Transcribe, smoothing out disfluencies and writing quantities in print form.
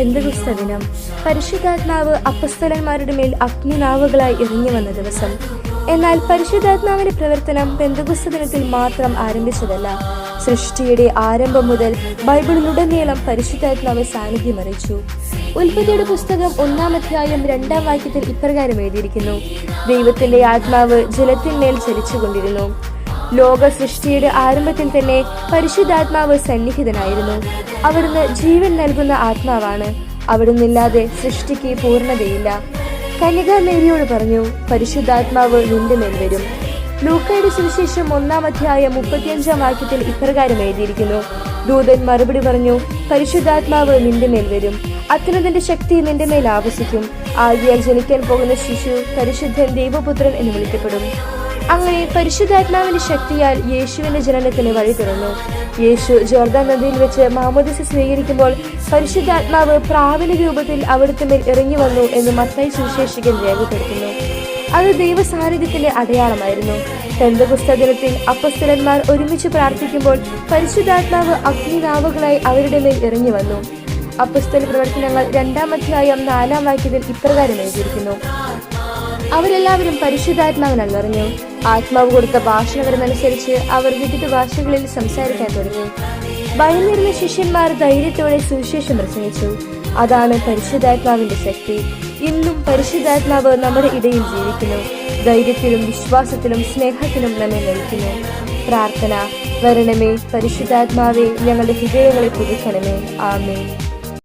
പെന്തക്കോസ്ത് ദിനം. പരിശുദ്ധാത്മാവ് അപ്പസ്തലന്മാരുടെ മേൽ അഗ്നിനാവുകളായി ഇറങ്ങി വന്ന ദിവസം. എന്നാൽ പരിശുദ്ധാത്മാവിന്റെ പ്രവർത്തനം പെന്തക്കോസ്ത് ദിനത്തിൽ മാത്രം ആരംഭിച്ചതല്ല. സൃഷ്ടിയുടെ ആരംഭം മുതൽ ബൈബിളിലുടനീളം പരിശുദ്ധാത്മാവ് സാന്നിധ്യം അറിയിച്ചു. ഉൽപ്പത്തിയുടെ പുസ്തകം 1-ാം അധ്യായം 2-ാം വാക്യത്തിൽ ഇപ്രകാരം എഴുതിയിരിക്കുന്നു: ദൈവത്തിന്റെ ആത്മാവ് ജലത്തിന്മേൽ ചലിച്ചുകൊണ്ടിരുന്നു. ലോക സൃഷ്ടിയുടെ ആരംഭത്തിൽ തന്നെ പരിശുദ്ധാത്മാവ് സന്നിഹിതനായിരുന്നു. അവിടുന്ന് ജീവൻ നൽകുന്ന ആത്മാവാണ്. അവിടുന്നില്ലാതെ സൃഷ്ടിക്ക് പൂർണ്ണതയില്ല. കന്യകാ മേരിയോട് പറഞ്ഞു, പരിശുദ്ധാത്മാവ് നിന്റെ മേൽ വരും. ലൂക്കായുടെ സുവിശേഷം 1-ാം അധ്യായം 35-ാം വാക്യത്തിൽ ഇപ്രകാരം എഴുതിയിരിക്കുന്നു: ദൂതൻ മറുപടി പറഞ്ഞു, പരിശുദ്ധാത്മാവ് നിന്റെ മേൽ വരും. അത്യുന്നതന്റെ ശക്തി നിന്റെ മേൽ ആവസിക്കും. ആകയാൽ ജനിക്കാൻ പോകുന്ന ശിശു പരിശുദ്ധൻ ദൈവപുത്രൻ എന്ന് വിളിക്കപ്പെടും. അങ്ങനെ പരിശുദ്ധാത്മാവിന്റെ ശക്തിയാൽ യേശുവിന്റെ ജനനത്തിന് വഴി തുറന്നു. യേശു ജോർദാൻ നദിയിൽ വെച്ച് മാമോദീസ സ്വീകരിക്കുമ്പോൾ പരിശുദ്ധാത്മാവ് പ്രാവിന്റെ രൂപത്തിൽ അവിടുത്തെ മേൽ ഇറങ്ങി വന്നു എന്ന് മത്തായി സുവിശേഷകൻ രേഖപ്പെടുത്തുന്നു. അത് ദൈവസാന്നിധ്യത്തിന്റെ അടയാളമായിരുന്നു. പെന്തക്കോസ്ത് ദിനത്തിൽ അപ്പസ്തലന്മാർ ഒരുമിച്ച് പ്രാർത്ഥിക്കുമ്പോൾ പരിശുദ്ധാത്മാവ് അഗ്നിനാവുകളായി അവരുടെ മേൽ ഇറങ്ങി വന്നു. അപ്പസ്തല പ്രവർത്തനങ്ങൾ 2-ാം അധ്യായം 4-ാം വാക്യത്തിൽ ഇപ്രകാരം എഴുതിയിരിക്കുന്നു: അവരെല്ലാവരും പരിശുദ്ധാത്മാവിനാൽ നിറഞ്ഞു. ആത്മാവ് കൊടുത്ത ഭാഷണവരമനുസരിച്ച് അവർ വിവിധ ഭാഷകളിൽ സംസാരിക്കാൻ തുടങ്ങി. ഭയന്നിരുന്ന ശിഷ്യന്മാർ ധൈര്യത്തോടെ സുവിശേഷം പ്രസംഗിച്ചു. അതാണ് പരിശുദ്ധാത്മാവിന്റെ ശക്തി. ഇന്നും പരിശുദ്ധാത്മാവ് നമ്മുടെ ഇടയിൽ ജീവിക്കുന്നു. ധൈര്യത്തിലും വിശ്വാസത്തിലും സ്നേഹത്തിലും നമ്മെ നയിക്കുന്നു. പ്രാർത്ഥന: വരണമേ പരിശുദ്ധാത്മാവേ, ഞങ്ങളുടെ ഹൃദയങ്ങളെ പുതുക്കണമേ. ആമേൻ.